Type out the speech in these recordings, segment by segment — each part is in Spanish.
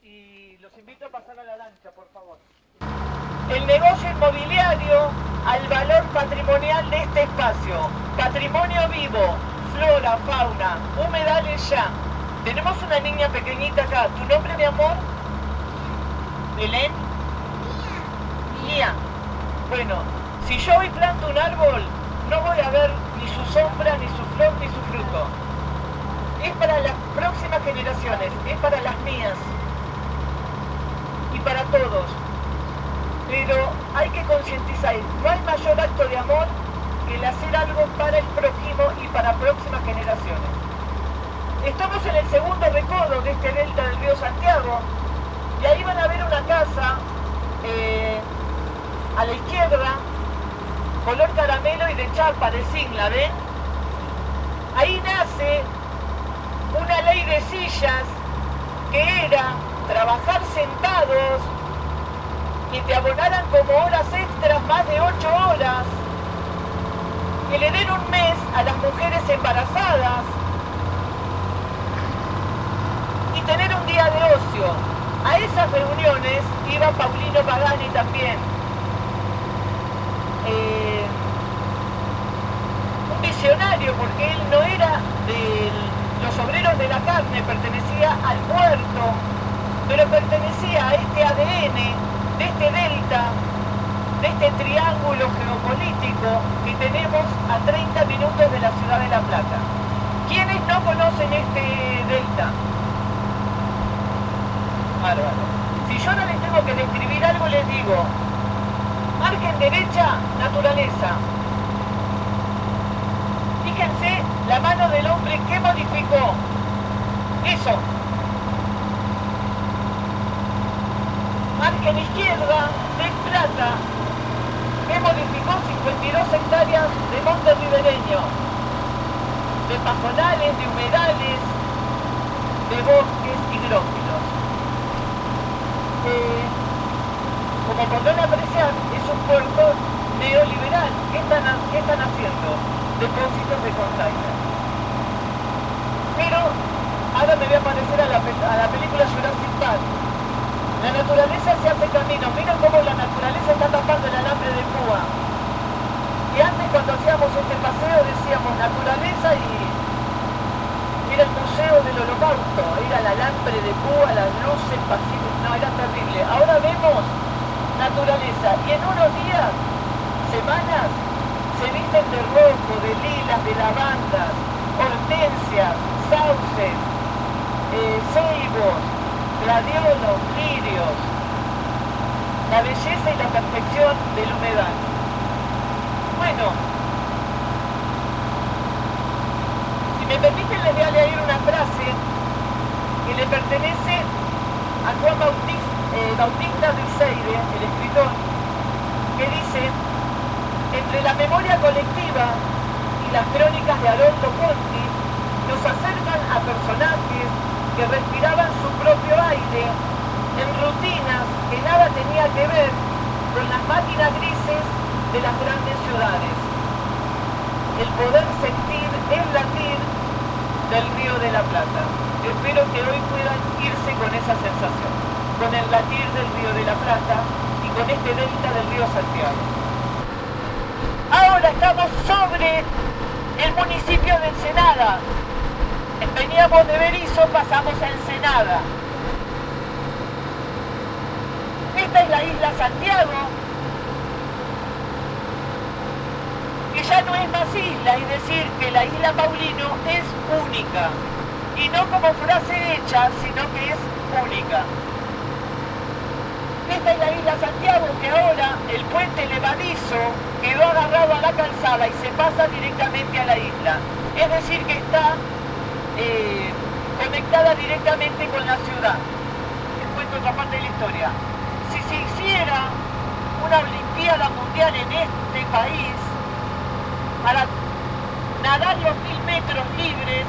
y los invito a pasar a la lancha, por favor. El negocio inmobiliario al valor patrimonial de este espacio. Patrimonio vivo, flora, fauna, humedales ya. Tenemos una niña pequeñita acá. ¿Tu nombre, mi amor? ¿Belén? Mía. Bueno, si yo hoy planto un árbol, no voy a ver ni su sombra, ni su flor, ni su fruto. Es para las próximas generaciones, es para las mías y para todos. Pero hay que concientizar, no hay mayor acto de amor que el hacer algo para el prójimo y para próximas generaciones. Estamos en el segundo recodo de este delta del río Santiago y ahí van a ver una casa a la izquierda, color caramelo y de chapa, de zinc, ¿la ven? Ahí nace una ley de sillas que era trabajar sentados, que te abonaran como horas extras, más de 8 horas, que le den un mes a las mujeres embarazadas y tener un día de ocio. A esas reuniones iba Paulino Pagani también. Un visionario, porque él no era de los obreros de la carne, pertenecía al puerto, pero pertenecía a este ADN, de este delta, de este triángulo geopolítico que tenemos a 30 minutos de la ciudad de La Plata. ¿Quiénes no conocen este delta? Bárbaro. Si yo no les tengo que describir algo, les digo: margen derecha, naturaleza. Fíjense la mano del hombre que modificó eso. Margen izquierda, del Plata, que modificó 52 hectáreas de monte ribereño, de pajonales, de humedales, de bosques hidrófilos. Como podrán apreciar, es un puerto neoliberal. ¿Qué están haciendo? Depósitos de container. Pero ahora me voy a parecer a la película Jurassic Park. La naturaleza se hace camino. Miren cómo la naturaleza está tapando el alambre de púa. Y antes, cuando hacíamos este paseo, decíamos naturaleza y era el museo del holocausto, era el alambre de púa, las luces pasivas. No, era terrible. Ahora vemos naturaleza y en unos días, semanas, se visten de rojo, de lilas, de lavandas, hortensias, sauces, ceibos, gladiolos, lirios, la belleza y la perfección del humedal. Bueno, si me permiten, les voy a leer una frase que le pertenece a Juan Bautista Rizeire, el escritor, que dice: entre la memoria colectiva y las crónicas de Haroldo Conti nos acercan a personajes que respiraban su propio aire en rutinas que nada tenía que ver con las máquinas grises de las grandes ciudades. El poder sentir el latir del Río de la Plata. Espero que hoy puedan irse con esa sensación, con el latir del Río de la Plata y con este delta del río Santiago. Ahora estamos sobre el municipio de Ensenada. Veníamos de Berisso, pasamos a Ensenada. Esta es la isla Santiago, que ya no es más isla, es decir, que la isla Paulino es única. Y no como frase hecha, sino que es única. Esta es la isla Santiago, que ahora el puente levadizo quedó agarrado a la calzada y se pasa directamente a la isla. Es decir, que está conectada directamente con la ciudad. Les cuento otra parte de la historia. Si se hiciera una Olimpiada Mundial en este país, para nadar los 1000 metros libres,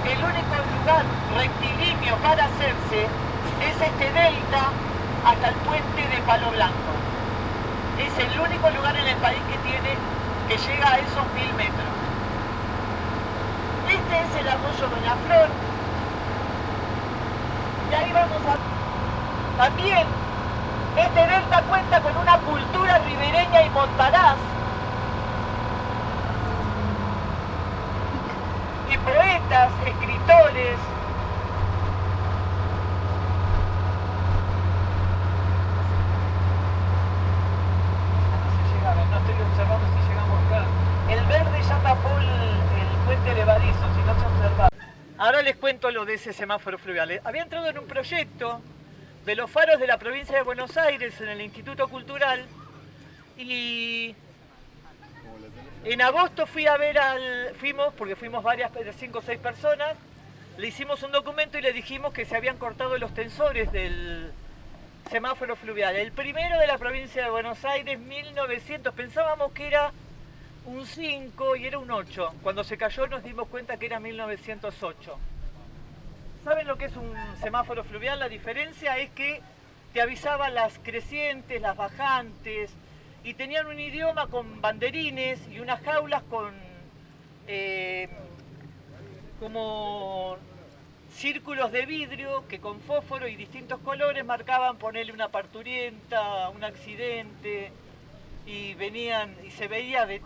el único lugar rectilíneo para hacerse es este delta hasta el puente de Palo Blanco. Es el único lugar en el país que llega a esos 1000 metros. Este es el arroyo Doña Flor. Y ahí vamos a... También este delta cuenta con una cultura ribereña y montaraz y poetas, escritores. No estoy observando si llegamos acá. El verde llama Paul el puente levadizo, si no se observa. Ahora les cuento lo de ese semáforo fluvial. Había entrado en un proyecto de los faros de la provincia de Buenos Aires en el Instituto Cultural y en agosto fuimos, porque fuimos varias, 5 o 6 personas, le hicimos un documento y le dijimos que se habían cortado los tensores del semáforo fluvial. El primero de la provincia de Buenos Aires, 1900, pensábamos que era un 5 y era un 8. Cuando se cayó nos dimos cuenta que era 1908. ¿Saben lo que es un semáforo fluvial? La diferencia es que te avisaba las crecientes, las bajantes, y tenían un idioma con banderines y unas jaulas con como círculos de vidrio que con fósforo y distintos colores marcaban ponerle una parturienta, un accidente, y venían y se veía de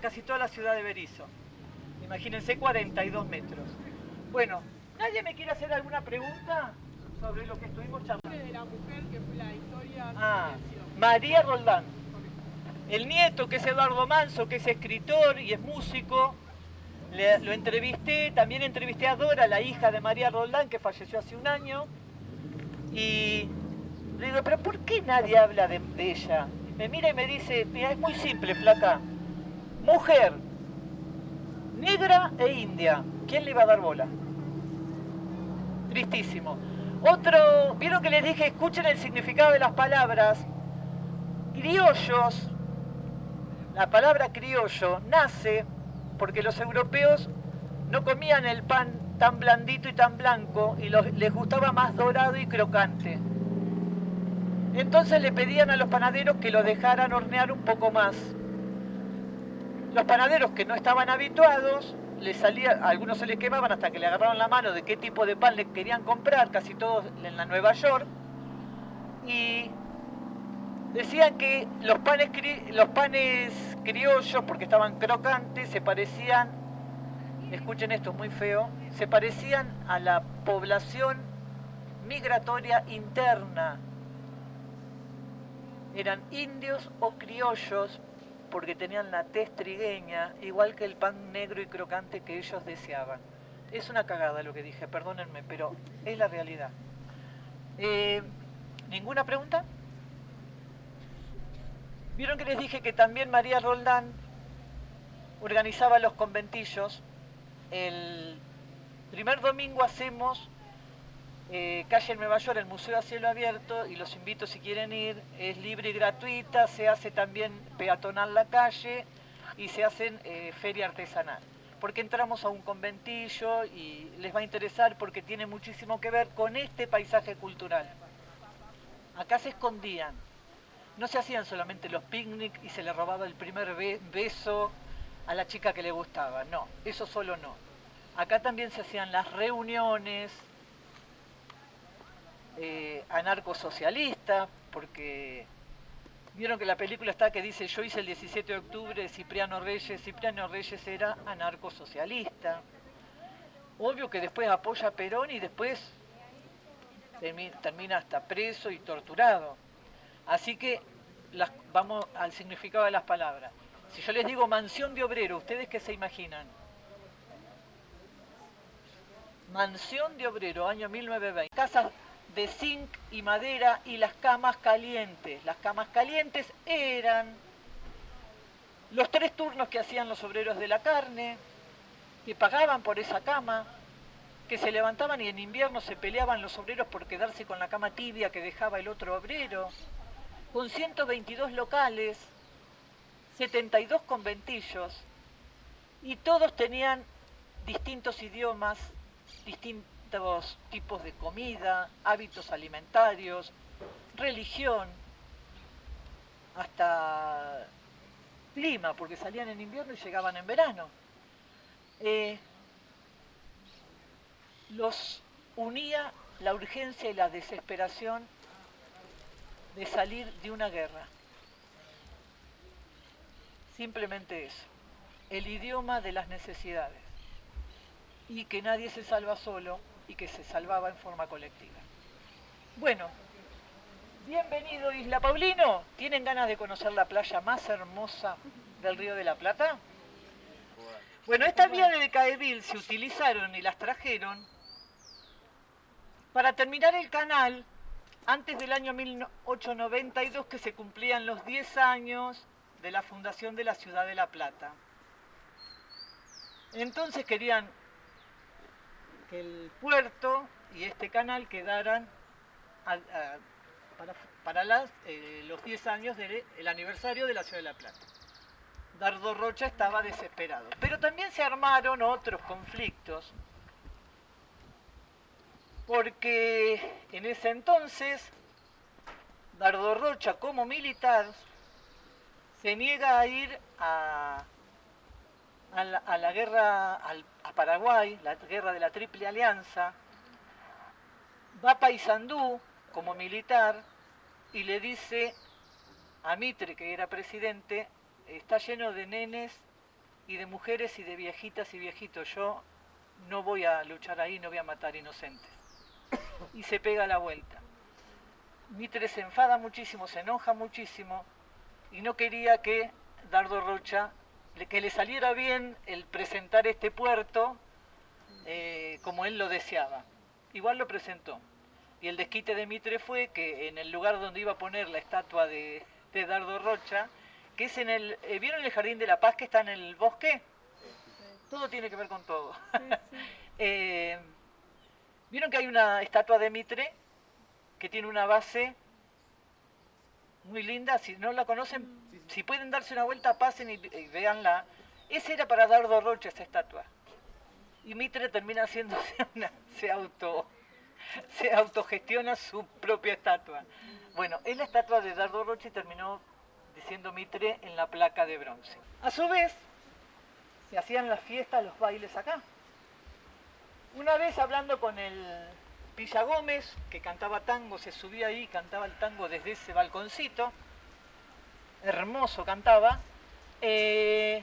casi toda la ciudad de Berisso. Imagínense, 42 metros. Bueno, ¿nadie me quiere hacer alguna pregunta sobre lo que estuvimos charlando? De la mujer que fue la historia. María Roldán. El nieto, que es Eduardo Manso, que es escritor y es músico, lo entrevisté. También entrevisté a Dora, la hija de María Roldán, que falleció hace un año. Y le digo, ¿pero por qué nadie habla de ella? Me mira y me dice, mira, es muy simple, flaca. Mujer, negra e india. ¿Quién le iba a dar bola? Tristísimo. Otro, vieron que les dije, escuchen el significado de las palabras. Criollos, la palabra criollo nace porque los europeos no comían el pan tan blandito y tan blanco y les gustaba más dorado y crocante. Entonces le pedían a los panaderos que lo dejaran hornear un poco más. Los panaderos que no estaban habituados, a algunos se les quemaban hasta que le agarraron la mano de qué tipo de pan le querían comprar, casi todos en la Nueva York, y decían que los panes criollos, porque estaban crocantes, se parecían, escuchen esto, es muy feo, se parecían a la población migratoria interna. Eran indios o criollos porque tenían la tez trigueña, igual que el pan negro y crocante que ellos deseaban. Es una cagada lo que dije, perdónenme, pero es la realidad. ¿Ninguna pregunta? Vieron que les dije que también María Roldán organizaba los conventillos. El primer domingo hacemos calle Nueva York, el Museo a Cielo Abierto, y los invito si quieren ir, es libre y gratuita, se hace también peatonal la calle y se hacen feria artesanal. Porque entramos a un conventillo y les va a interesar porque tiene muchísimo que ver con este paisaje cultural. Acá se escondían, no se hacían solamente los picnics y se le robaba el primer beso a la chica que le gustaba, no, eso solo no. Acá también se hacían las reuniones anarcosocialistas, porque vieron que la película está que dice yo hice el 17 de octubre de Cipriano Reyes era anarcosocialista. Obvio que después apoya a Perón y después termina hasta preso y torturado. Así que vamos al significado de las palabras. Si yo les digo mansión de obrero, ¿ustedes qué se imaginan? Mansión de obrero, año 1920. Casas de zinc y madera y las camas calientes. Las camas calientes eran los 3 turnos que hacían los obreros de la carne, que pagaban por esa cama, que se levantaban y en invierno se peleaban los obreros por quedarse con la cama tibia que dejaba el otro obrero, con 122 locales, 72 conventillos, y todos tenían distintos idiomas, distintos tipos de comida, hábitos alimentarios, religión, hasta clima, porque salían en invierno y llegaban en verano. Los unía la urgencia y la desesperación de salir de una guerra. Simplemente eso, el idioma de las necesidades, y que nadie se salva solo y que se salvaba en forma colectiva. Bueno, bienvenido Isla Paulino. ¿Tienen ganas de conocer la playa más hermosa del Río de la Plata? Bueno, estas vías de Caeville se utilizaron y las trajeron para terminar el canal antes del año 1892, que se cumplían los 10 años de la fundación de la ciudad de La Plata. Entonces querían que el puerto y este canal quedaran para los 10 años del aniversario de la ciudad de La Plata. Dardo Rocha estaba desesperado. Pero también se armaron otros conflictos, porque en ese entonces Dardo Rocha, como militar, se niega a ir a la guerra a Paraguay, la guerra de la Triple Alianza. Va a Paysandú como militar y le dice a Mitre, que era presidente: está lleno de nenes y de mujeres y de viejitas y viejitos, yo no voy a luchar ahí, no voy a matar inocentes. Y se pega la vuelta. Mitre se enfada muchísimo, se enoja muchísimo y no quería que Dardo Rocha, que le saliera bien el presentar este puerto como él lo deseaba. Igual lo presentó. Y el desquite de Mitre fue que en el lugar donde iba a poner la estatua de Dardo Rocha, que es en el... ¿Vieron el Jardín de la Paz que está en el bosque? Todo tiene que ver con todo. ¿Vieron que hay una estatua de Mitre que tiene una base muy linda? Si no la conocen, si pueden darse una vuelta, pasen y véanla. Esa era para Dardo Rocha, esa estatua. Y Mitre termina haciéndose se autogestiona su propia estatua. Bueno, es la estatua de Dardo Rocha y terminó diciendo Mitre en la placa de bronce. A su vez, se hacían las fiestas, los bailes acá. Una vez hablando con el Pilla Gómez, que cantaba tango, se subía ahí y cantaba el tango desde ese balconcito, hermoso cantaba, me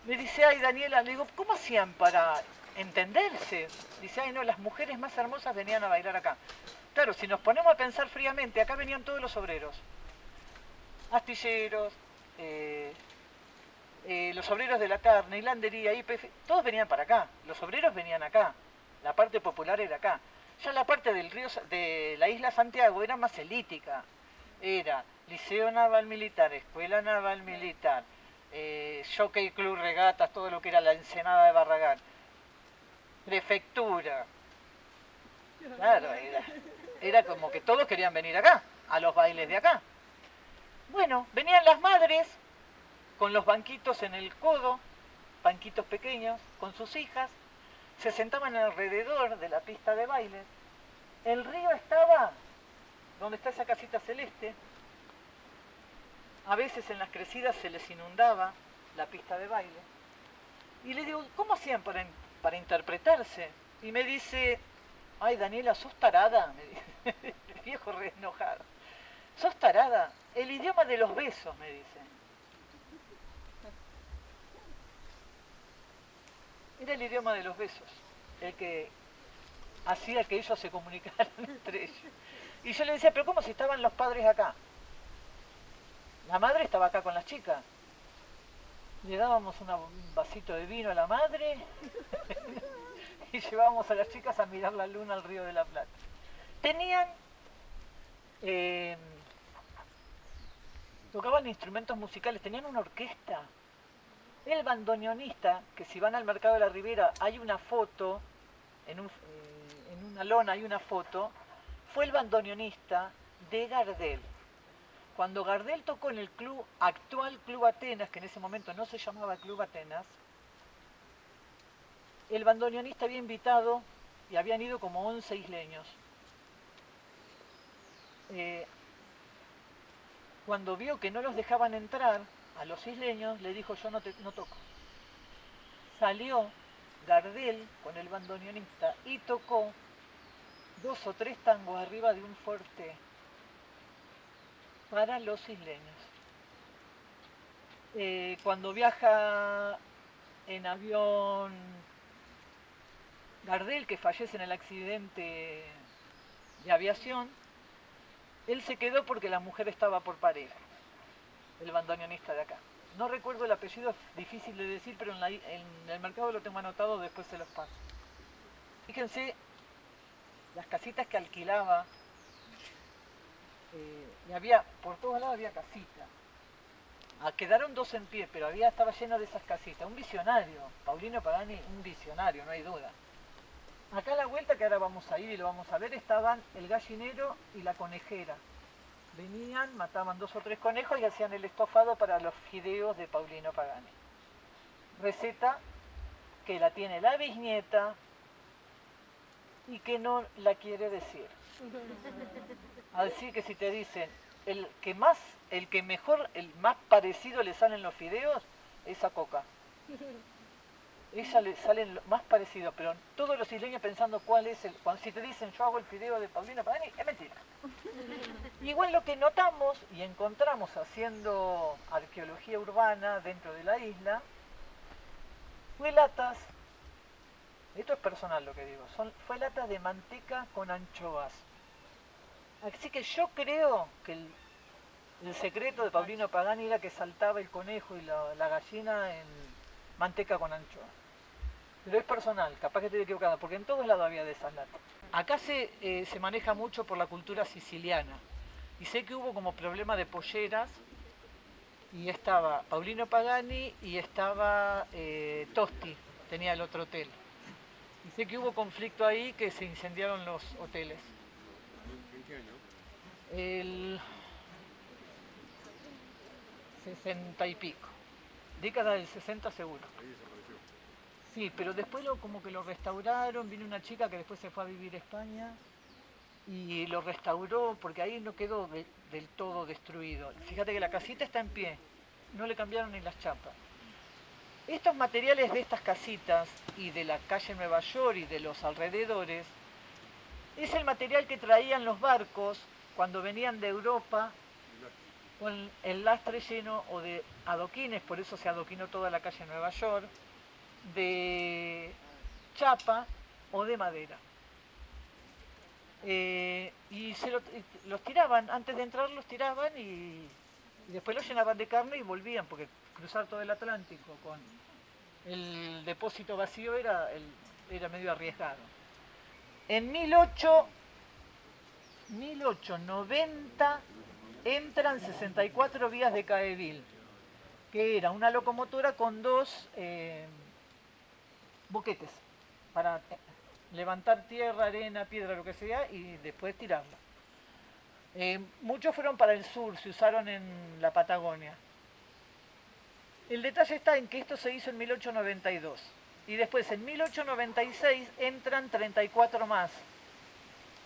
dice: ay Daniela, le digo, ¿cómo hacían para entenderse? Dice: ay no, las mujeres más hermosas venían a bailar acá. Claro, si nos ponemos a pensar fríamente, acá venían todos los obreros, astilleros, los obreros de la carne, hilandería, IPF, todos venían para acá, los obreros venían acá, la parte popular era acá. Ya la parte del río, de la isla Santiago, era más elítica, era Liceo Naval Militar, Escuela Naval Militar, Jockey Club Regatas, todo lo que era la Ensenada de Barragán, prefectura. Claro, era como que todos querían venir acá, a los bailes de acá. Bueno, venían las madres con los banquitos en el codo, banquitos pequeños, con sus hijas, se sentaban alrededor de la pista de baile. El río estaba donde está esa casita celeste. A veces en las crecidas se les inundaba la pista de baile. Y le digo, ¿cómo hacían para interpretarse? Y me dice: ay Daniela, sos tarada, me dice. El viejo re enojado. Sos tarada, el idioma de los besos, me dice. Era el idioma de los besos, el que hacía que ellos se comunicaran entre ellos. Y yo le decía: pero ¿cómo si estaban los padres acá? La madre estaba acá con las chicas. Le dábamos un vasito de vino a la madre y llevábamos a las chicas a mirar la luna al Río de la Plata. Tenían... tocaban instrumentos musicales, tenían una orquesta. El bandoneonista, que si van al Mercado de la Ribera hay una foto, en una lona hay una foto, fue el bandoneonista de Gardel. Cuando Gardel tocó en el actual Club Atenas, que en ese momento no se llamaba Club Atenas, el bandoneonista había invitado y habían ido como 11 isleños. Cuando vio que no los dejaban entrar a los isleños, le dijo: yo no toco. Salió Gardel con el bandoneonista y tocó 2 o 3 tangos arriba de un fuerte para los isleños. Cuando viaja en avión Gardel, que fallece en el accidente de aviación, él se quedó porque la mujer estaba por parir, el bandoneonista de acá. No recuerdo el apellido, es difícil de decir, pero en el mercado lo tengo anotado, después se los paso. Fíjense las casitas que alquilaba, y había, por todos lados había casitas. Quedaron 2 en pie, pero estaba lleno de esas casitas. Un visionario, Paulino Pagani, un visionario, no hay duda. Acá a la vuelta, que ahora vamos a ir y lo vamos a ver, estaban el gallinero y la conejera. Venían, mataban 2 o 3 conejos y hacían el estofado para los fideos de Paulino Pagani. Receta que la tiene la bisnieta y que no la quiere decir. Así que si te dicen el que más parecido le salen los fideos es a Coca. Ella le salen más parecido, pero todos los isleños pensando cuál es si te dicen yo hago el fideo de Paulino Pagani, es mentira. Igual lo que notamos y encontramos haciendo arqueología urbana dentro de la isla fue latas, esto es personal lo que digo, fue latas de manteca con anchoas. Así que yo creo que el secreto de Paulino Pagani era que saltaba el conejo y la gallina en manteca con anchoa. Pero es personal, capaz que estoy equivocado, porque en todos lados había de esas latas. Acá se maneja mucho por la cultura siciliana. Y sé que hubo como problema de polleras, y estaba Paulino Pagani y estaba Tosti, tenía el otro hotel. Y sé que hubo conflicto ahí, que se incendiaron los hoteles. ¿En qué año? El 60 y pico. Década del 60 seguro. Ahí desapareció. Sí, pero después como que lo restauraron, vino una chica que después se fue a vivir a España y lo restauró porque ahí no quedó del todo destruido. Fíjate que la casita está en pie, no le cambiaron ni las chapas. Estos materiales de estas casitas y de la calle Nueva York y de los alrededores es el material que traían los barcos cuando venían de Europa con el lastre lleno o de adoquines, por eso se adoquinó toda la calle Nueva York, de chapa o de madera. Y los tiraban, antes de entrar los tiraban y después los llenaban de carne y volvían, porque cruzar todo el Atlántico con el depósito vacío era medio arriesgado. En 1890 entran 64 vías de Caeville, que era una locomotora con 2 boquetes para levantar tierra, arena, piedra, lo que sea, y después tirarla. Muchos fueron para el sur, se usaron en la Patagonia. El detalle está en que esto se hizo en 1892 y después en 1896 entran 34 más.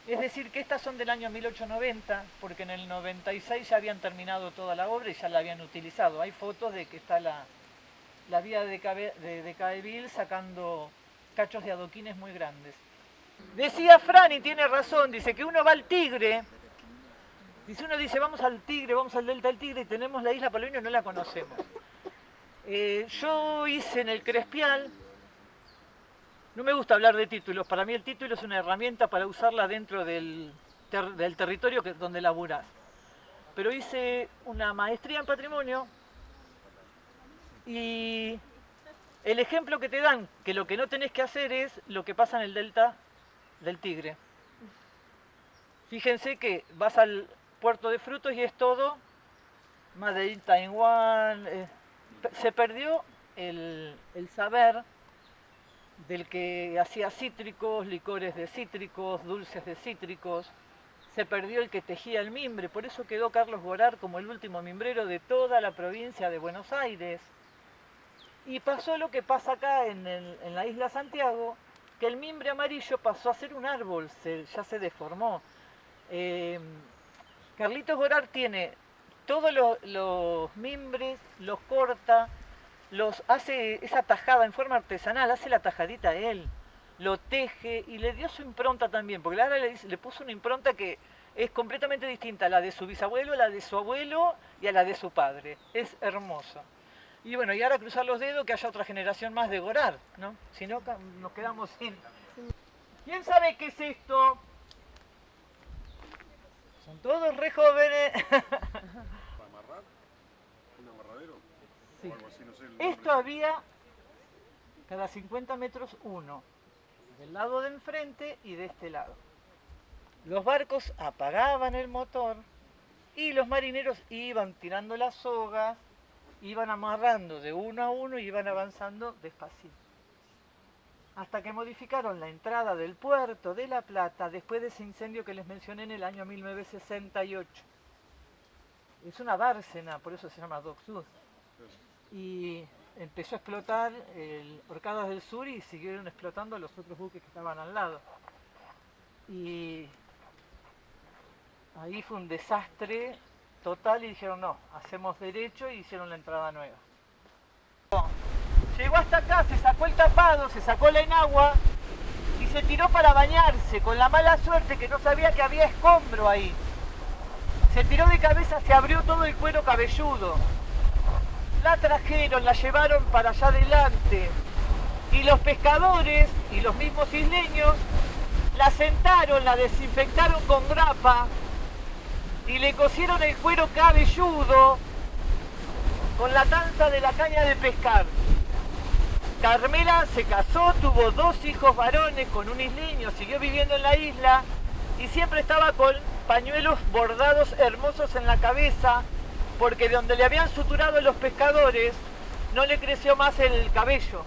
Es decir, que estas son del año 1890, porque en el 96 ya habían terminado toda la obra y ya la habían utilizado. Hay fotos de que está la vía de Caeville sacando cachos de adoquines muy grandes. Decía Fran, y tiene razón, dice que uno va al Tigre, uno dice vamos al Tigre, vamos al Delta del Tigre y tenemos la isla Palomino y no la conocemos. Yo hice en el Crespial, no me gusta hablar de títulos, para mí el título es una herramienta para usarla dentro del territorio donde laburás. Pero hice una maestría en patrimonio y el ejemplo que te dan, que lo que no tenés que hacer es lo que pasa en el Delta del Tigre. Fíjense que vas al puerto de frutos y es todo Made in Taiwan. Se perdió el saber del que hacía cítricos, licores de cítricos, dulces de cítricos. Se perdió el que tejía el mimbre, por eso quedó Carlos Gorar como el último mimbrero de toda la provincia de Buenos Aires. Y pasó lo que pasa acá en la isla Santiago, que el mimbre amarillo pasó a ser un árbol, ya se deformó. Carlitos Gorar tiene todos los mimbres, los corta, hace esa tajada en forma artesanal, hace la tajadita él. lo teje y le dio su impronta también, porque Lara le puso una impronta que es completamente distinta a la de su bisabuelo, a la de su abuelo y a la de su padre. Es hermoso. Y bueno, y ahora cruzar los dedos que haya otra generación más de Gorard, ¿no? Si no, nos quedamos sin... ¿Quién sabe qué es esto? Son todos re jóvenes. ¿Para amarrar? ¿Un amarradero? Sí. O algo así, no sé el nombre. Esto había cada 50 metros uno, del lado de enfrente y de este lado. Los barcos apagaban el motor y los marineros iban tirando las sogas, iban amarrando de uno a uno y iban avanzando despacito. Hasta que modificaron la entrada del puerto de La Plata después de ese incendio que les mencioné en el año 1968. Es una dársena, por eso se llama Dock Sud. Y empezó a explotar el Orcadas del Sur y siguieron explotando los otros buques que estaban al lado. Y ahí fue un desastre total y dijeron no, hacemos derecho y hicieron la entrada nueva. Llegó hasta acá, se sacó el tapado, se sacó la enagua y se tiró para bañarse con la mala suerte que no sabía que había escombro ahí. Se tiró de cabeza, se abrió todo el cuero cabelludo. La trajeron, la llevaron para allá adelante y los pescadores y los mismos isleños la sentaron, la desinfectaron con grapa y le cosieron el cuero cabelludo con la tanza de la caña de pescar. Carmela se casó, tuvo 2 hijos varones con un isleño, siguió viviendo en la isla y siempre estaba con pañuelos bordados hermosos en la cabeza porque de donde le habían suturado los pescadores no le creció más el cabello.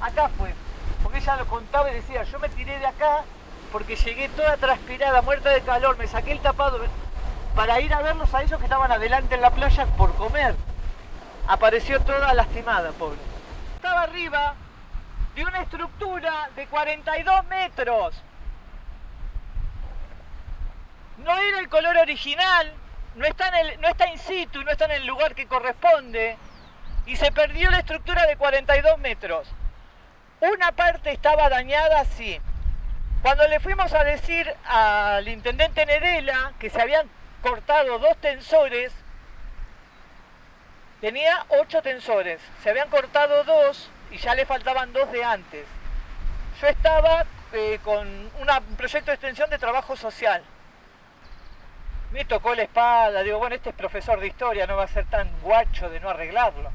Acá fue, porque ella lo contaba y decía, yo me tiré de acá porque llegué toda transpirada, muerta de calor, me saqué el tapado para ir a verlos a ellos que estaban adelante en la playa por comer. Apareció toda lastimada, pobre. Estaba arriba de una estructura de 42 metros. No era el color original, no está in situ, no está en el lugar que corresponde y se perdió la estructura de 42 metros. Una parte estaba dañada, sí. Cuando le fuimos a decir al intendente Nedela que se habían cortado 2 tensores, tenía 8 tensores, se habían cortado 2 y ya le faltaban 2 de antes. Yo estaba con un proyecto de extensión de trabajo social. Me tocó la espalda, digo, bueno, este es profesor de historia, no va a ser tan guacho de no arreglarlo.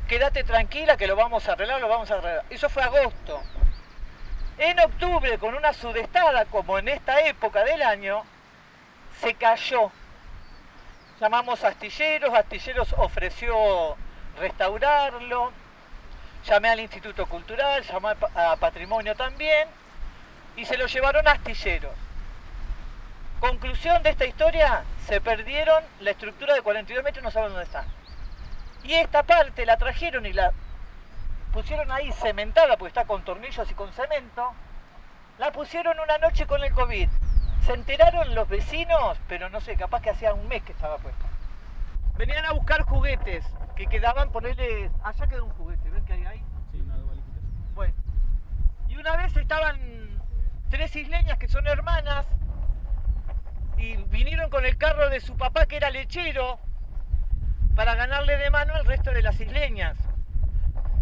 Quédate tranquila que lo vamos a arreglar, lo vamos a arreglar. Eso fue agosto. En octubre, con una sudestada, como en esta época del año, se cayó. Llamamos a Astilleros, Astilleros ofreció restaurarlo, llamé al Instituto Cultural, llamé a Patrimonio también, y se lo llevaron a Astilleros. Conclusión de esta historia, se perdieron la estructura de 42 metros, no saben dónde está. Y esta parte la trajeron y la pusieron ahí cementada, porque está con tornillos y con cemento, la pusieron una noche con el COVID. Se enteraron los vecinos, pero no sé, capaz que hacía un mes que estaba puesto. Venían a buscar juguetes que quedaban, ponerle... Allá quedó un juguete, ¿ven que hay ahí? Sí, una dualita. Bueno. Y una vez estaban 3 isleñas que son hermanas y vinieron con el carro de su papá que era lechero para ganarle de mano al resto de las isleñas,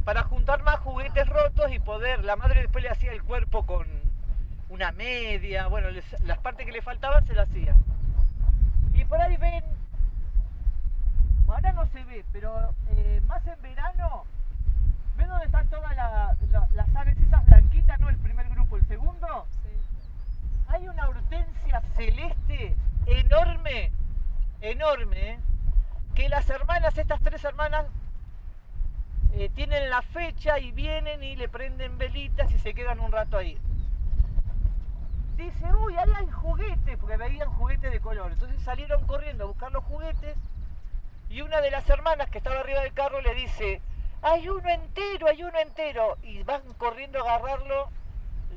para juntar más juguetes rotos y poder... La madre después le hacía el cuerpo con una media, bueno, las partes que le faltaban se las hacía. Y por ahí ven, ahora no se ve, pero más en verano, ¿ven dónde están todas las aves esas blanquitas, no el primer grupo, el segundo? Sí. Hay una hortensia celeste enorme, enorme, que las hermanas, estas 3 hermanas, tienen la fecha y vienen y le prenden velitas y se quedan un rato ahí. Dice, uy, ahí hay juguetes, porque veían juguetes de color. Entonces salieron corriendo a buscar los juguetes y una de las hermanas que estaba arriba del carro le dice, hay uno entero, hay uno entero. Y van corriendo a agarrarlo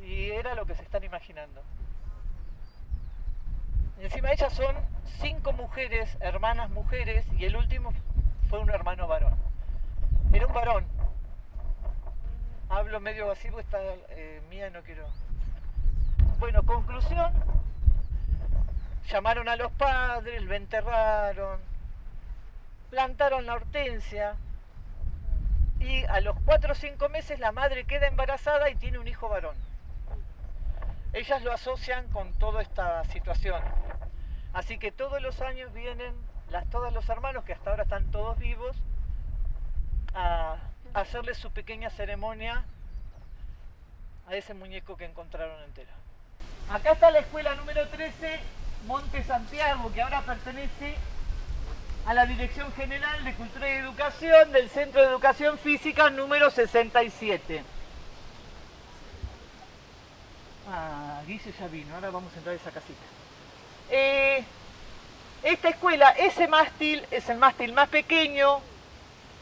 y era lo que se están imaginando. Encima ellas son 5 mujeres, hermanas mujeres, y el último fue un hermano varón. Era un varón. Hablo medio así porque está mía y no quiero. Bueno, conclusión. Llamaron a los padres, lo enterraron, plantaron la hortensia y a los 4 o 5 meses la madre queda embarazada y tiene un hijo varón. Ellas lo asocian con toda esta situación. Así que todos los años vienen todos los hermanos, que hasta ahora están todos vivos, a hacerle su pequeña ceremonia a ese muñeco que encontraron entero. Acá está la escuela número 13, Monte Santiago, que ahora pertenece a la Dirección General de Cultura y Educación del Centro de Educación Física número 67. Guiso ya vino, ahora vamos a entrar a esa casita. Esta escuela, ese mástil es el mástil más pequeño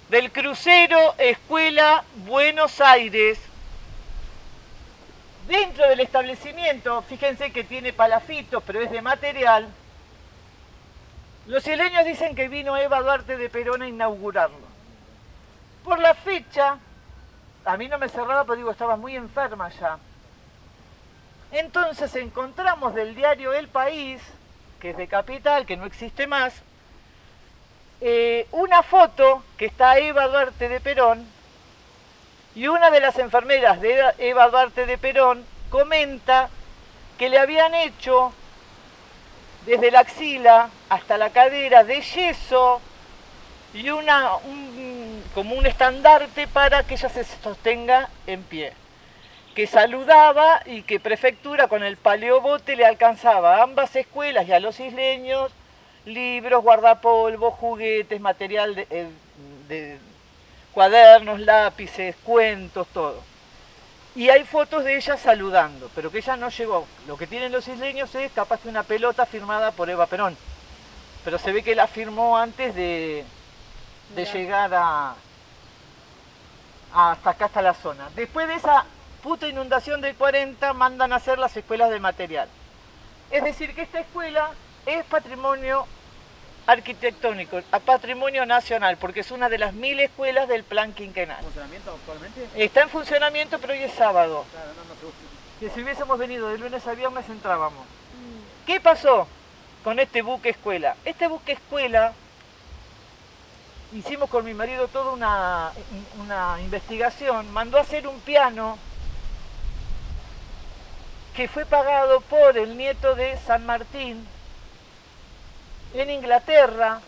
del crucero Escuela Buenos Aires. Dentro del establecimiento, fíjense que tiene palafitos, pero es de material. Los isleños dicen que vino Eva Duarte de Perón a inaugurarlo. Por la fecha, a mí no me cerraba, pero digo, estaba muy enferma ya. Entonces encontramos del diario El País, que es de Capital, que no existe más, una foto que está Eva Duarte de Perón, y una de las enfermeras de Eva Duarte de Perón comenta que le habían hecho desde la axila hasta la cadera de yeso y como un estandarte para que ella se sostenga en pie. Que saludaba y que Prefectura con el paleobote le alcanzaba a ambas escuelas y a los isleños libros, guardapolvos, juguetes, material de cuadernos, lápices, cuentos, todo. Y hay fotos de ella saludando, pero que ella no llegó. Lo que tienen los isleños es capaz que una pelota firmada por Eva Perón. Pero se ve que la firmó antes de llegar hasta acá, hasta la zona. Después de esa puta inundación del 40, mandan a hacer las escuelas de material. Es decir, que esta escuela es patrimonio arquitectónico, a patrimonio nacional, porque es una de las 1000 escuelas del plan quinquenal. ¿En funcionamiento actualmente? Está en funcionamiento, pero hoy es sábado. Claro, no te gusta. Que si hubiésemos venido de lunes a viernes entrábamos. ¿Qué pasó con este buque escuela? Este buque escuela, hicimos con mi marido toda una investigación, mandó a hacer un piano que fue pagado por el nieto de San Martín en Inglaterra.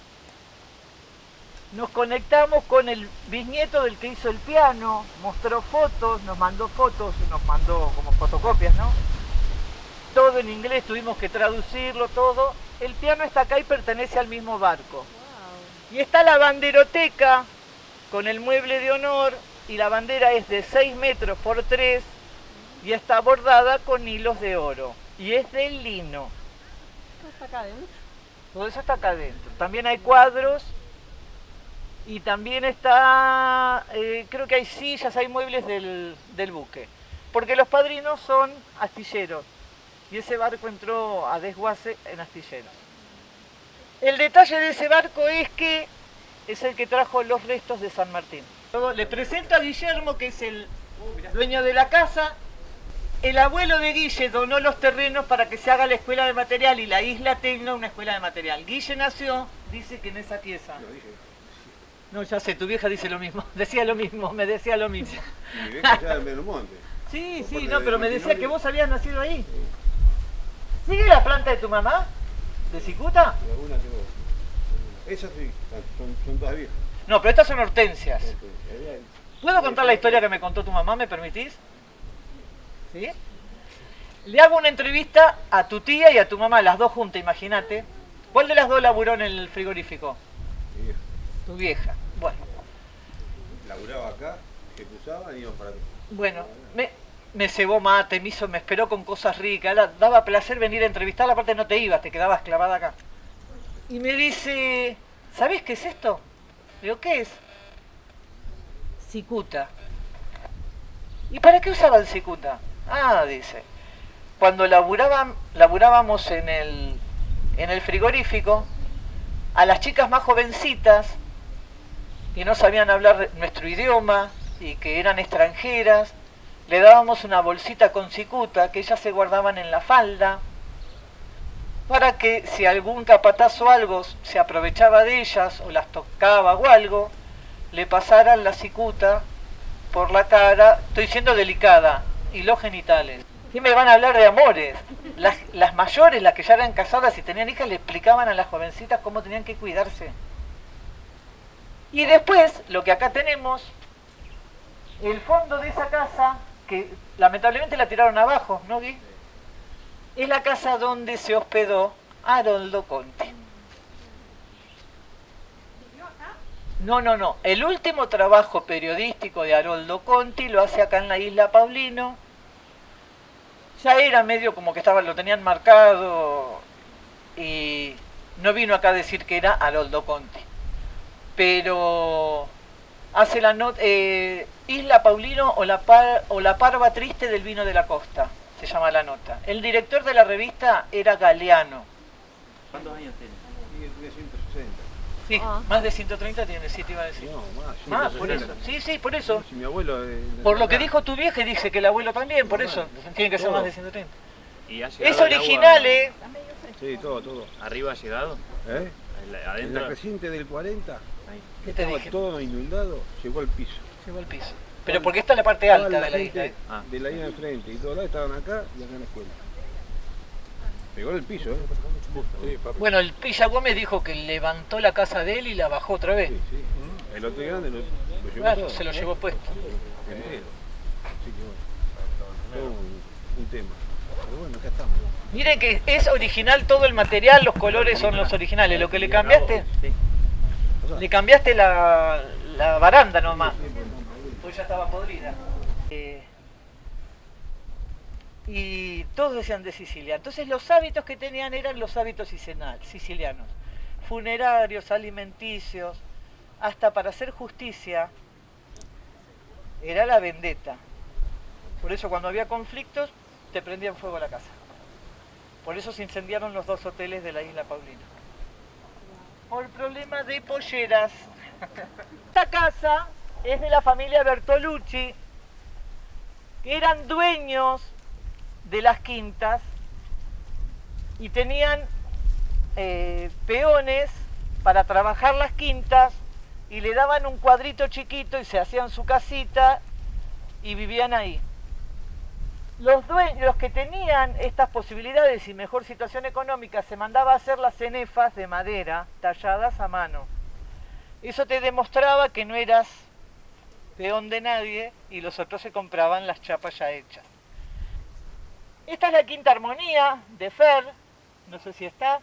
Nos conectamos con el bisnieto del que hizo el piano, mostró fotos, nos mandó como fotocopias, ¿no? Todo en inglés, tuvimos que traducirlo todo. El piano está acá y pertenece al mismo barco. Y está la banderoteca con el mueble de honor, y la bandera es de 6 metros por 3 y está bordada con hilos de oro. Y es de lino. ¿Todo está acá adentro? Todo eso está acá adentro. También hay cuadros y también está, creo que hay sillas, hay muebles del buque. Porque los padrinos son astilleros y ese barco entró a desguace en astilleros. El detalle de ese barco es que es el que trajo los restos de San Martín. Le presento a Guillermo, que es el dueño de la casa. El abuelo de Guille donó los terrenos para que se haga la escuela de material y la isla tenga una escuela de material. Guille nació, dice que en esa pieza. No, ya sé, tu vieja dice lo mismo, decía lo mismo, me decía lo mismo. Mi vieja ya de Melomonte. Sí, no, pero me decía que vos habías nacido ahí. ¿Sigue la planta de tu mamá? ¿De cicuta? Y alguna tengo. Esas sí, son todas viejas. No, pero estas son hortensias. ¿Puedo contar la historia que me contó tu mamá, me permitís? ¿Sí? Le hago una entrevista a tu tía y a tu mamá, las dos juntas, imagínate. ¿Cuál de las dos laburó en el frigorífico? Mi vieja. Tu vieja. Bueno. Laburaba acá, ejecuzaban y iban para acá. Bueno, me cebó mate, me esperó con cosas ricas, daba placer venir a entrevistarla, aparte no te ibas, te quedabas clavada acá. Y me dice, ¿sabés qué es esto? Digo, ¿qué es? Cicuta. ¿Y para qué usaban cicuta? Ah, dice, cuando laburábamos en el frigorífico, a las chicas más jovencitas, que no sabían hablar nuestro idioma, y que eran extranjeras, le dábamos una bolsita con cicuta que ellas se guardaban en la falda, para que si algún capataz o algo se aprovechaba de ellas o las tocaba o algo, le pasaran la cicuta por la cara, estoy siendo delicada, y los genitales. ¿Qué me van a hablar de amores? Las mayores, las que ya eran casadas y tenían hijas, le explicaban a las jovencitas cómo tenían que cuidarse. Y después, lo que acá tenemos, el fondo de esa casa, que lamentablemente la tiraron abajo, ¿no, Gui? Es la casa donde se hospedó Haroldo Conti. No. El último trabajo periodístico de Haroldo Conti lo hace acá en la isla Paulino. Ya era medio como que lo tenían marcado y no vino acá a decir que era Haroldo Conti. Pero hace la nota Isla Paulino o la parva triste del vino de la costa, se llama la nota. El director de la revista era Galeano. ¿Cuántos años tiene? Tiene 160. Sí, más de 130 tiene, sí te iba a decir. No, más. Más, por eso. 160. Sí, por eso. Si mi abuelo... Por lo que dijo tu vieja, dice que el abuelo también, por eso. Tiene que ser más de 130. ¿Y ha llegado Es el original, agua? Sí, todo. ¿Arriba ha llegado? ¿Eh? En ¿Adentro? la creciente del 40, Ahí. ¿Qué te estaba dije? todo inundado, llegó al piso. Llegó al piso. Pero porque esta es la parte alta Toda de la gente isla. Ah. de la isla de frente y todos lados estaban acá y acá en la escuela. Pegó en el piso, ¿eh? Sí, papi. Bueno, el Pilla Gómez dijo que levantó la casa de él y la bajó otra vez. Sí. El otro grande lo llevó Claro, todo. se lo llevó puesto. Entero. Así que bueno, todo un tema. Pero bueno, acá estamos. Miren que es original todo el material, los colores son los originales. Lo que le cambiaste, Sí. le cambiaste la baranda nomás. Pues ya estaba podrida. Y todos decían de Sicilia. Entonces los hábitos que tenían eran los hábitos sicilianos. Funerarios, alimenticios, hasta para hacer justicia, era la vendetta. Por eso cuando había conflictos, te prendían fuego a la casa. Por eso se incendiaron los 2 hoteles de la isla Paulina. Por problema de polleras. Esta casa es de la familia Bertolucci, que eran dueños de las quintas y tenían peones para trabajar las quintas y le daban un cuadrito chiquito y se hacían su casita y vivían ahí. Los que tenían estas posibilidades y mejor situación económica se mandaba a hacer las cenefas de madera talladas a mano. Eso te demostraba que no eras peón de nadie y los otros se compraban las chapas ya hechas. Esta es la Quinta Armonía de Fer, no sé si está.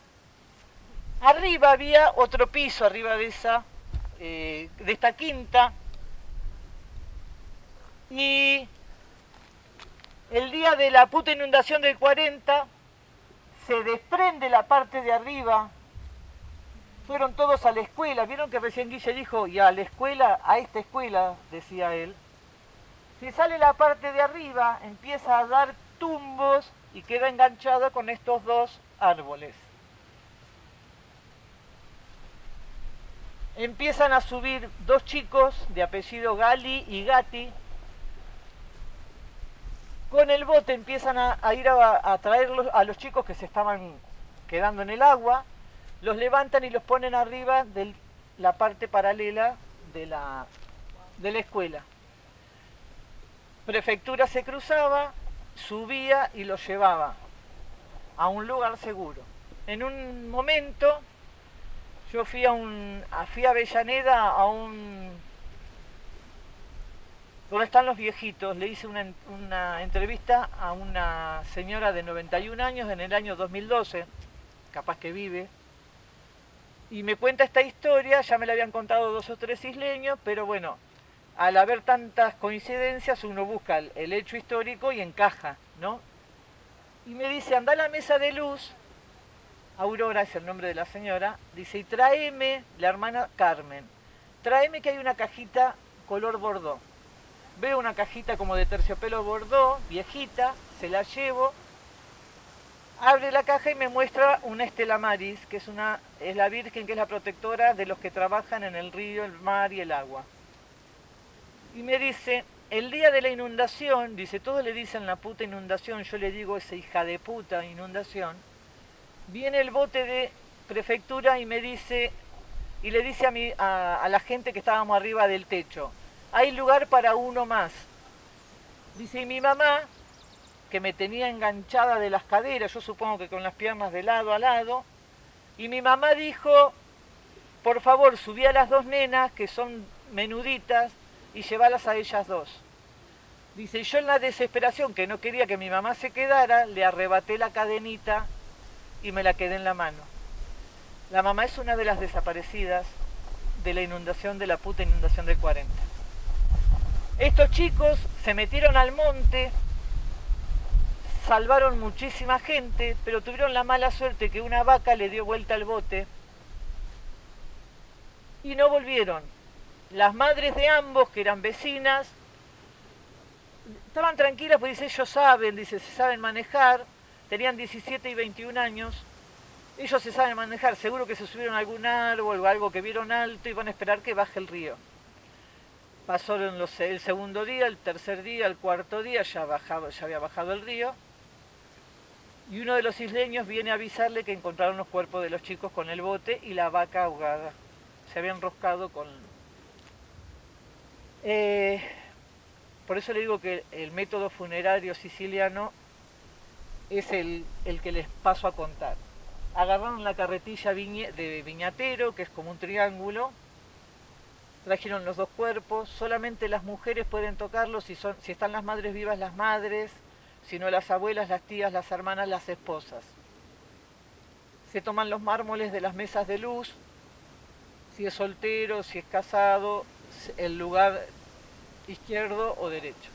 Arriba había otro piso, arriba de esta quinta. Y el día de la puta inundación del 40 se desprende la parte de arriba. Fueron todos a la escuela. Vieron que recién Guille dijo, y a la escuela, a esta escuela, decía él. Si sale la parte de arriba, empieza a dar tumbos y queda enganchado con estos 2 árboles. Empiezan a subir 2 chicos de apellido Gali y Gatti. Con el bote empiezan a ir a traer a los chicos que se estaban quedando en el agua, los levantan y los ponen arriba de la parte paralela de la escuela. Prefectura se cruzaba, subía y los llevaba a un lugar seguro. En un momento yo fui a Avellaneda donde están los viejitos, le hice una entrevista a una señora de 91 años en el año 2012, capaz que vive, y me cuenta esta historia. Ya me la habían contado 2 o 3 isleños, pero bueno, al haber tantas coincidencias uno busca el hecho histórico y encaja, ¿no? Y me dice, anda a la mesa de luz, Aurora es el nombre de la señora, dice, y tráeme, la hermana Carmen, tráeme que hay una cajita color bordó. Veo una cajita como de terciopelo bordó, viejita, se la llevo, abre la caja y me muestra una Estela Maris, que es la Virgen, que es la protectora de los que trabajan en el río, el mar y el agua. y me dice, el día de la inundación, dice, todos le dicen la puta inundación, yo le digo esa hija de puta inundación, viene el bote de prefectura y me dice, y le dice a la gente que estábamos arriba del techo, hay lugar para uno más. Dice, y mi mamá, que me tenía enganchada de las caderas, yo supongo que con las piernas de lado a lado, y mi mamá dijo, por favor, subí a las dos nenas, que son menuditas, y llévalas a ellas dos. Dice, yo en la desesperación, que no quería que mi mamá se quedara, le arrebaté la cadenita y me la quedé en la mano. La mamá es una de las desaparecidas de la inundación, de la puta inundación del 40. Estos chicos se metieron al monte, salvaron muchísima gente, pero tuvieron la mala suerte que una vaca le dio vuelta al bote y no volvieron. Las madres de ambos, que eran vecinas, estaban tranquilas, pues dice, ellos saben, dice, se saben manejar, tenían 17 y 21 años, ellos se saben manejar, seguro que se subieron a algún árbol o algo que vieron alto y van a esperar que baje el río. Pasaron el segundo día, el tercer día, el cuarto día, ya había bajado el río, y uno de los isleños viene a avisarle que encontraron los cuerpos de los chicos con el bote y la vaca ahogada. Se había enroscado con... por eso le digo que el método funerario siciliano es el que les paso a contar. Agarraron la carretilla de viñatero, que es como un triángulo, trajeron los dos cuerpos, solamente las mujeres pueden tocarlos, si están las madres vivas, las madres, si no las abuelas, las tías, las hermanas, las esposas. Se toman los mármoles de las mesas de luz, si es soltero, si es casado, el lugar izquierdo o derecho.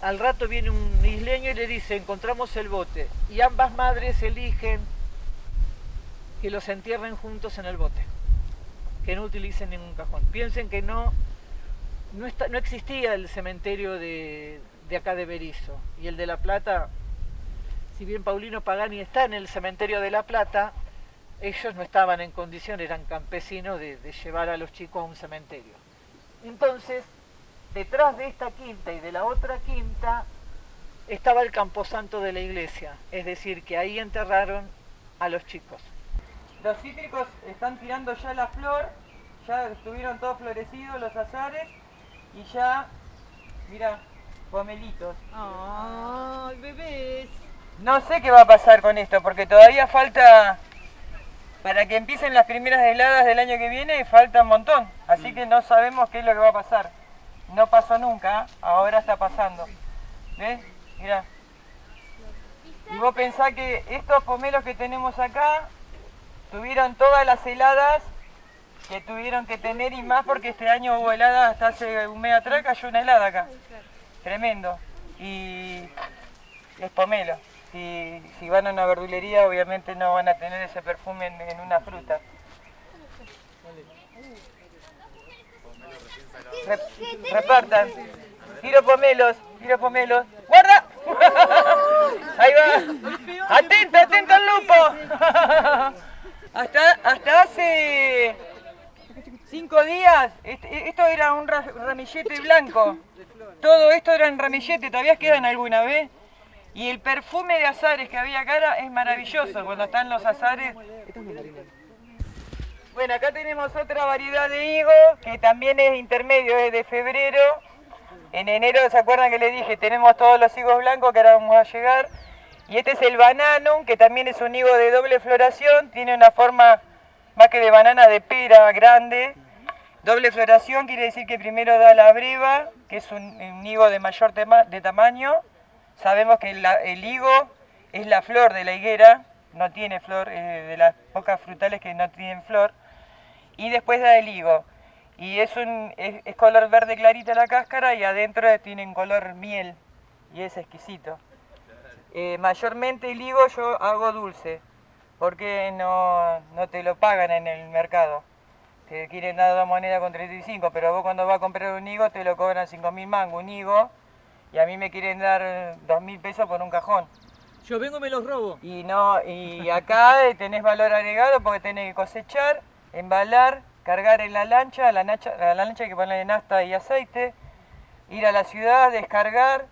Al rato viene un isleño y le dice, encontramos el bote, y ambas madres eligen que los entierren juntos en el bote, que no utilicen ningún cajón. Piensen que no existía el cementerio de acá de Berisso, y el de La Plata, si bien Paulino Pagani está en el cementerio de La Plata, ellos no estaban en condición, eran campesinos, de llevar a los chicos a un cementerio. Entonces, detrás de esta quinta y de la otra quinta, estaba el camposanto de la iglesia, es decir, que ahí enterraron a los chicos. Los cítricos están tirando ya la flor, ya estuvieron todos florecidos los azares, y ya, mira, pomelitos. ¡Ay, bebés! No sé qué va a pasar con esto, porque todavía falta, para que empiecen las primeras heladas del año que viene, falta un montón. Así que no sabemos qué es lo que va a pasar. No pasó nunca, ahora está pasando. ¿Ves? Mirá. Y vos pensás que estos pomelos que tenemos acá, tuvieron todas las heladas que tuvieron que tener y más, porque este año hubo heladas, hasta hace un mes atrás cayó una helada acá. Tremendo. Y es pomelo. Si van a una verdulería, obviamente no van a tener ese perfume en una fruta. Repartan. Tiro pomelos. ¡Guarda! Ahí va. Atento al lupo. Hasta hace 5 días, esto era un ramillete blanco. Todo esto era en ramillete, todavía quedan alguna vez. Y el perfume de azares que había acá es maravilloso cuando están los azares. Bueno, acá tenemos otra variedad de higo que también es intermedio, es de febrero. En enero, ¿se acuerdan que les dije? Tenemos todos los higos blancos que ahora vamos a llegar. Y este es el bananum, que también es un higo de doble floración, tiene una forma más que de banana, de pera grande. Doble floración quiere decir que primero da la breva, que es un higo de mayor de tamaño. Sabemos que el higo es la flor de la higuera, no tiene flor, es de las pocas frutales que no tienen flor. Y después da el higo. Y es color verde clarita la cáscara y adentro tiene un color miel. Y es exquisito. Mayormente el higo yo hago dulce, porque no te lo pagan en el mercado. Te quieren dar 2 monedas con 35, pero vos cuando vas a comprar un higo te lo cobran 5.000 mangos un higo. Y a mí me quieren dar 2.000 pesos por un cajón. Yo vengo y me los robo. Y acá tenés valor agregado porque tenés que cosechar, embalar, cargar en la lancha, la lancha hay que ponerle nafta y aceite, ir a la ciudad, descargar,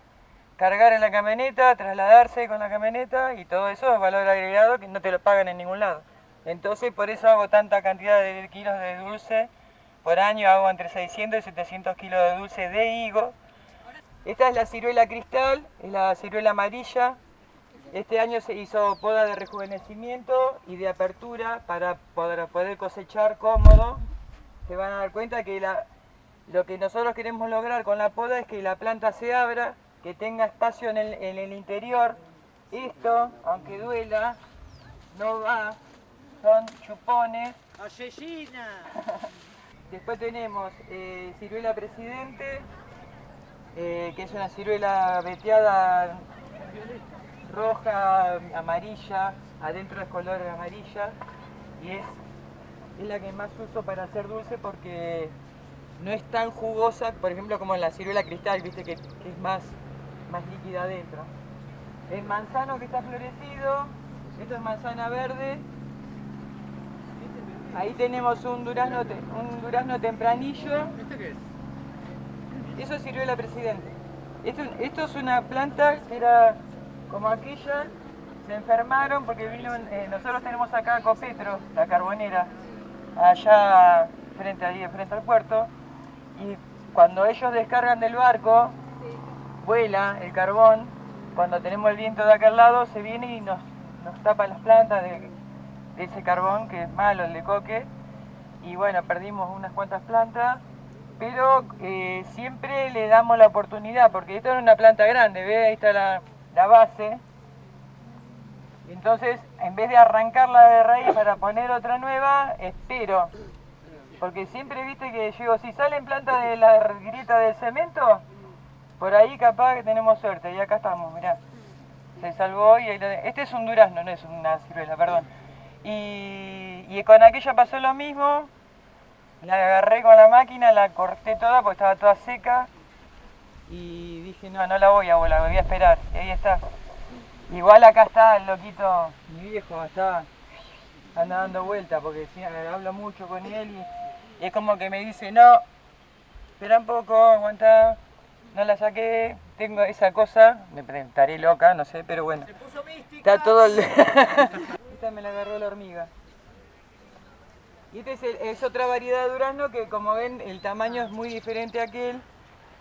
cargar en la camioneta, trasladarse con la camioneta y todo eso es valor agregado que no te lo pagan en ningún lado. Entonces por eso hago tanta cantidad de kilos de dulce por año, hago entre 600 y 700 kilos de dulce de higo. Esta es la ciruela cristal, es la ciruela amarilla. Este año se hizo poda de rejuvenecimiento y de apertura para poder cosechar cómodo. Se van a dar cuenta que lo que nosotros queremos lograr con la poda es que la planta se abra, que tenga espacio en el interior. Esto, aunque duela, no va, son chupones. ¡Asesina! Después tenemos ciruela presidente, que es una ciruela veteada roja, amarilla, adentro es color amarilla y es la que más uso para hacer dulce porque no es tan jugosa, por ejemplo, como la ciruela cristal, viste que es más líquida adentro. El manzano que está florecido, esto es manzana verde. Ahí tenemos un durazno tempranillo. ¿Esto qué es? Eso es ciruela presidente. Esto es una planta que era como aquella, se enfermaron porque nosotros tenemos acá Copetro, la carbonera, allá frente al puerto, y cuando ellos descargan del barco, vuela el carbón, cuando tenemos el viento de aquel lado, se viene y nos tapa las plantas de ese carbón que es malo, el de coque, y bueno, perdimos unas cuantas plantas, pero siempre le damos la oportunidad, porque esto era una planta grande, ¿ves? Ahí está la base. Entonces, en vez de arrancarla de raíz para poner otra nueva, espero. Porque siempre viste que digo, si salen plantas de la grieta del cemento, por ahí capaz que tenemos suerte. Y acá estamos, mirá. Se salvó y este es un durazno, no es una ciruela, perdón. Y con aquella pasó lo mismo. La agarré con la máquina, la corté toda porque estaba toda seca. Y dije, no la voy a volar, me voy a esperar. Y ahí está. Igual acá está el loquito, mi viejo, anda dando vueltas porque hablo mucho con él y es como que me dice, no, espera un poco, aguanta, no la saqué, tengo esa cosa, estaré loca, no sé, pero bueno. Se puso mística. Está todo el... Esta me la agarró la hormiga. Y este es otra variedad de durazno que como ven el tamaño es muy diferente a aquel.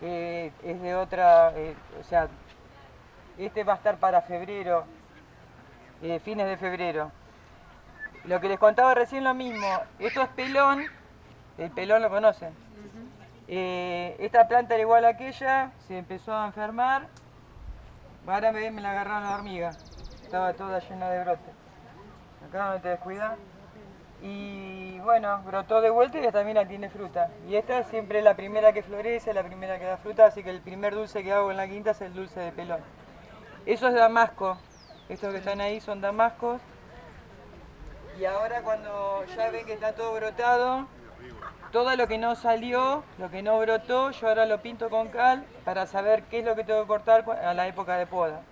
Es de otra, o sea, este va a estar para febrero, fines de febrero. Lo que les contaba recién lo mismo, esto es pelón, el pelón lo conocen. Esta planta era igual a aquella, se empezó a enfermar, ahora me la agarraron la hormiga, estaba toda llena de brotes. Acá donde te descuidas. Y bueno, brotó de vuelta y también la tiene fruta. Y esta siempre es la primera que florece, la primera que da fruta, así que el primer dulce que hago en la quinta es el dulce de pelón. Eso es damasco, estos que están ahí son damascos. Y ahora cuando ya ven que está todo brotado, todo lo que no salió, lo que no brotó, yo ahora lo pinto con cal para saber qué es lo que tengo que cortar a la época de poda,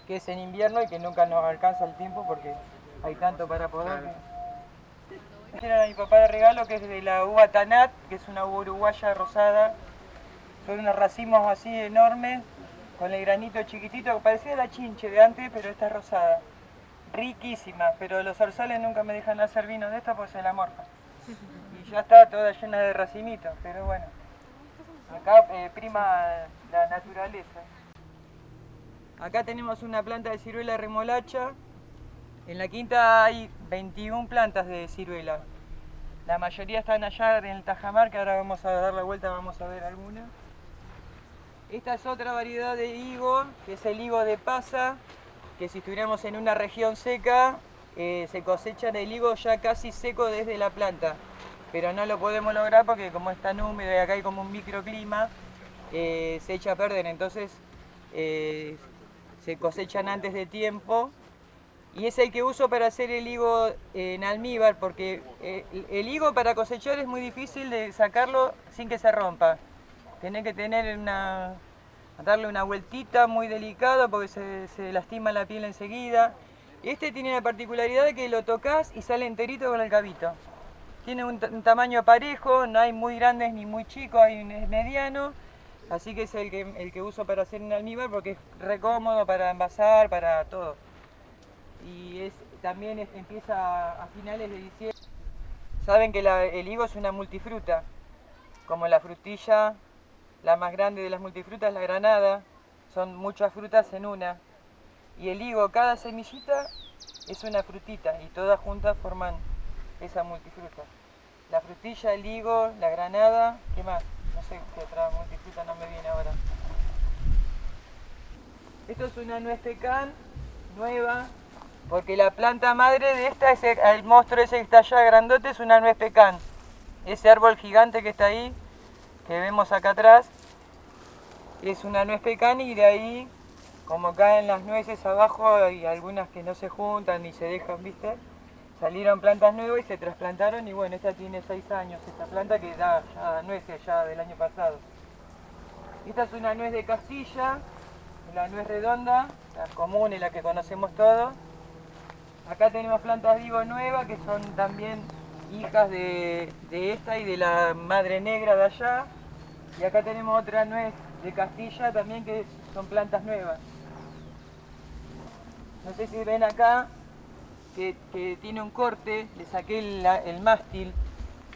que es en invierno y que nunca nos alcanza el tiempo porque hay tanto para podar. Era a mi papá de regalo, que es de la uva Tanat, que es una uva uruguaya rosada. Son unos racimos así enormes, con el granito chiquitito, que parecía la chinche de antes, pero esta es rosada. Riquísima, pero los orzales nunca me dejan hacer vino de esta porque se la morfa. Y ya está toda llena de racimitos, pero bueno. Acá prima la naturaleza. Acá tenemos una planta de ciruela remolacha. En la quinta hay 21 plantas de ciruela. La mayoría están allá en el tajamar, que ahora vamos a dar la vuelta, vamos a ver algunas. Esta es otra variedad de higo, que es el higo de pasa, que si estuviéramos en una región seca, se cosecha el higo ya casi seco desde la planta. Pero no lo podemos lograr porque como es tan húmedo y acá hay como un microclima, se echa a perder. Entonces se cosechan antes de tiempo. Y es el que uso para hacer el higo en almíbar, porque el higo para cosechar es muy difícil de sacarlo sin que se rompa. Tenés que darle una vueltita muy delicada porque se lastima la piel enseguida. Este tiene la particularidad de que lo tocas y sale enterito con el cabito. tiene un tamaño parejo, no hay muy grandes ni muy chicos, hay un mediano. Así que es el que uso para hacer en almíbar porque es re cómodo para envasar, para todo. Y también empieza a finales de diciembre. Saben que el higo es una multifruta, como la frutilla, la más grande de las multifrutas, la granada. Son muchas frutas en una. Y el higo, cada semillita es una frutita y todas juntas forman esa multifruta. La frutilla, el higo, la granada, ¿qué más? No sé qué otra multifruta no me viene ahora. Esto es una nuez pecan nueva, porque la planta madre de esta, el monstruo ese que está allá grandote, es una nuez pecan. Ese árbol gigante que está ahí, que vemos acá atrás, es una nuez pecan y de ahí, como caen las nueces abajo, hay algunas que no se juntan ni se dejan, ¿viste? Salieron plantas nuevas y se trasplantaron y bueno, esta tiene 6 años, esta planta que da ya nueces ya del año pasado. Esta es una nuez de Castilla, la nuez redonda, la común y la que conocemos todos. Acá tenemos plantas de higo nuevas que son también hijas de esta y de la madre negra de allá. Y acá tenemos otra nuez de Castilla también que son plantas nuevas. No sé si ven acá que tiene un corte, le saqué el mástil,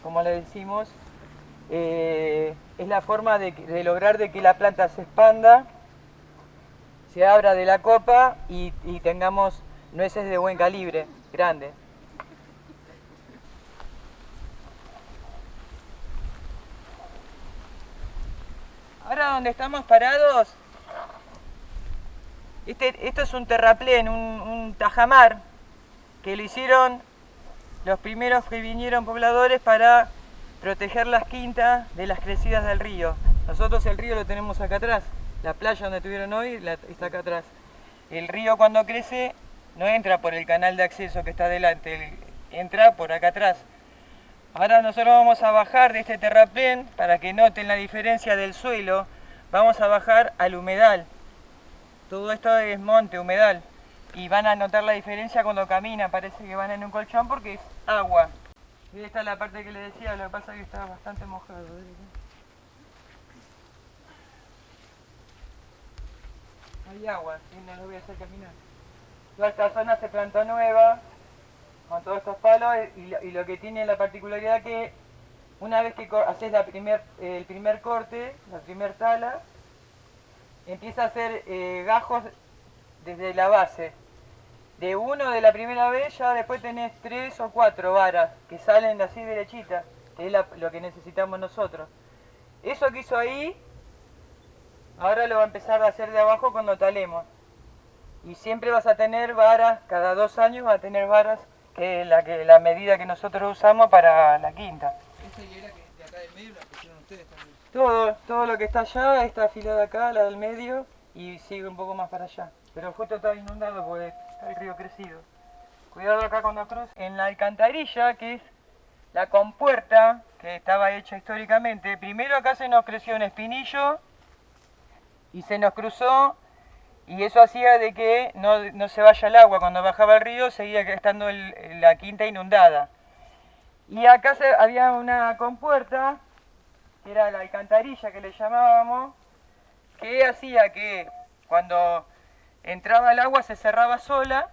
como le decimos. Es la forma de lograr de que la planta se expanda, se abra de la copa y tengamos nueces de buen calibre, grandes. Ahora donde estamos parados, esto es un terraplén, un tajamar, que lo hicieron los primeros que vinieron pobladores para proteger las quintas de las crecidas del río. Nosotros el río lo tenemos acá atrás, la playa donde estuvieron hoy está acá atrás. El río cuando crece no entra por el canal de acceso que está adelante, entra por acá atrás. Ahora nosotros vamos a bajar de este terraplén para que noten la diferencia del suelo. Vamos a bajar al humedal. Todo esto es monte, humedal. Y van a notar la diferencia cuando caminan, parece que van en un colchón porque es agua. Y esta es la parte que les decía, lo que pasa es que está bastante mojado. Hay agua, ¿sí? No lo voy a hacer caminar. Toda esta zona se plantó nueva, con todos estos palos, y lo que tiene la particularidad que una vez que haces el primer corte, la primer tala, empieza a hacer gajos desde la base. De uno de la primera vez ya después tenés 3 o 4 varas que salen así derechitas, que es lo que necesitamos nosotros. Eso que hizo ahí, ahora lo va a empezar a hacer de abajo cuando talemos. Y siempre vas a tener varas, cada 2 años vas a tener varas, que es la medida que nosotros usamos para la quinta. ¿Esa hilera que de acá del medio la pusieron ustedes también? Todo lo que está allá está afilado acá, la del medio, y sigue un poco más para allá. Pero justo está inundado porque está el río crecido. Cuidado acá cuando cruce. En la alcantarilla, que es la compuerta, que estaba hecha históricamente, primero acá se nos creció un espinillo y se nos cruzó, y eso hacía de que no se vaya el agua. Cuando bajaba el río seguía estando la quinta inundada. Y acá había una compuerta, que era la alcantarilla que le llamábamos, que hacía que cuando entraba el agua se cerraba sola,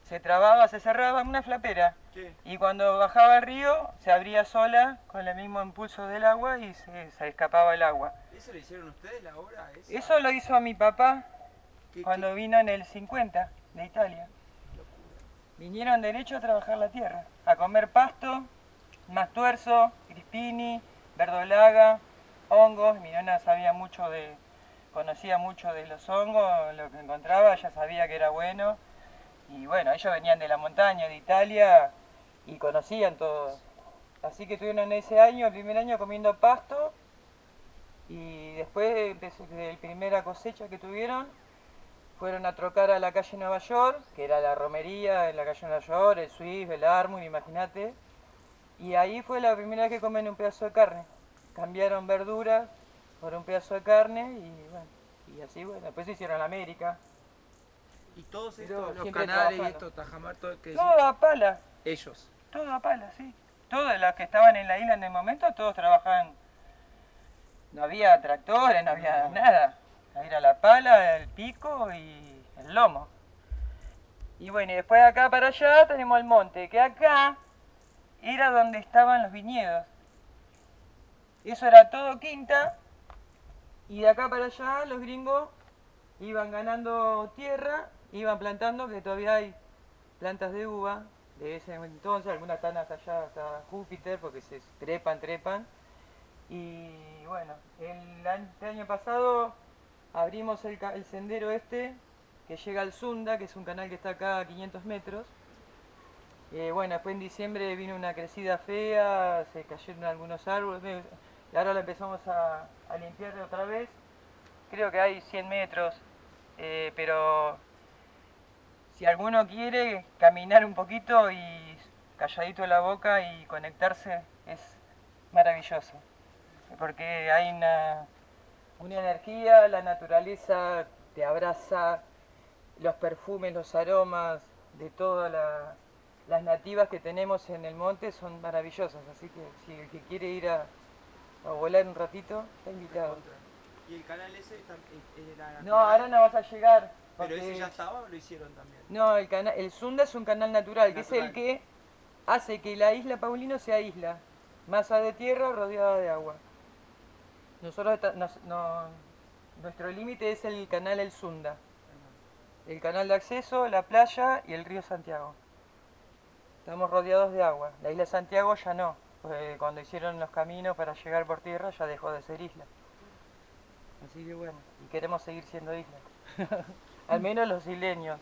se trababa, se cerraba, una flapera. Sí. Y cuando bajaba el río se abría sola con el mismo impulso del agua y se escapaba el agua. ¿Eso lo hicieron ustedes, la obra esa? Eso lo hizo mi papá cuando vino en el 50 de Italia. Vinieron derecho a trabajar la tierra, a comer pasto, mastuerzo, crispini, verdolaga, hongos. Mi nona conocía mucho de los hongos, lo que encontraba, ella sabía que era bueno. Y bueno, ellos venían de la montaña, de Italia, y conocían todo. Así que estuvieron ese año, el primer año, comiendo pasto, y después empezó, de la primera cosecha que tuvieron, fueron a trocar a la calle Nueva York, que era la romería en la calle Nueva York, el Swift, el Armour, imagínate. Y ahí fue la primera vez que comen un pedazo de carne. Cambiaron verduras por un pedazo de carne y así, bueno, después se hicieron la América. ¿Y todos Pero estos, los siempre canales y trabajando. estos tajamar, todo que Todo a pala, ellos? todo a pala, sí. todos los que estaban en la isla en el momento, todos trabajaban. No había tractores, no había nada. Era la pala, el pico y el lomo. Y bueno, y después de acá para allá tenemos el monte, que acá era donde estaban los viñedos. Eso era todo quinta, y de acá para allá los gringos iban ganando tierra, iban plantando, que todavía hay plantas de uva de ese entonces, algunas están hasta allá, hasta Júpiter, porque se trepan. Y bueno, este año pasado abrimos el sendero este, que llega al Sunda, que es un canal que está acá a 500 metros. Bueno, después en diciembre vino una crecida fea, se cayeron algunos árboles, y ahora la empezamos a limpiar otra vez. Creo que hay 100 metros, pero si alguno quiere caminar un poquito y calladito la boca y conectarse, es maravilloso. Porque hay una energía, la naturaleza te abraza, los perfumes, los aromas de todas las nativas que tenemos en el monte son maravillosas. Así que si el que quiere ir a volar un ratito, está invitado. ¿Y el canal ese era natural? No, ahora no vas a llegar. ¿Pero porque- ese ya estaba o lo hicieron también? No, el Sunda es un canal natural, que es el Natural. que hace que la isla Paulino sea isla. Masa de tierra rodeada de agua. Nosotros nuestro límite es el canal El Sunda. El canal de acceso, la playa y el río Santiago. Estamos rodeados de agua. La isla Santiago ya no, porque cuando hicieron los caminos para llegar por tierra ya dejó de ser isla. Así que bueno, y queremos seguir siendo isla. Al menos los isleños.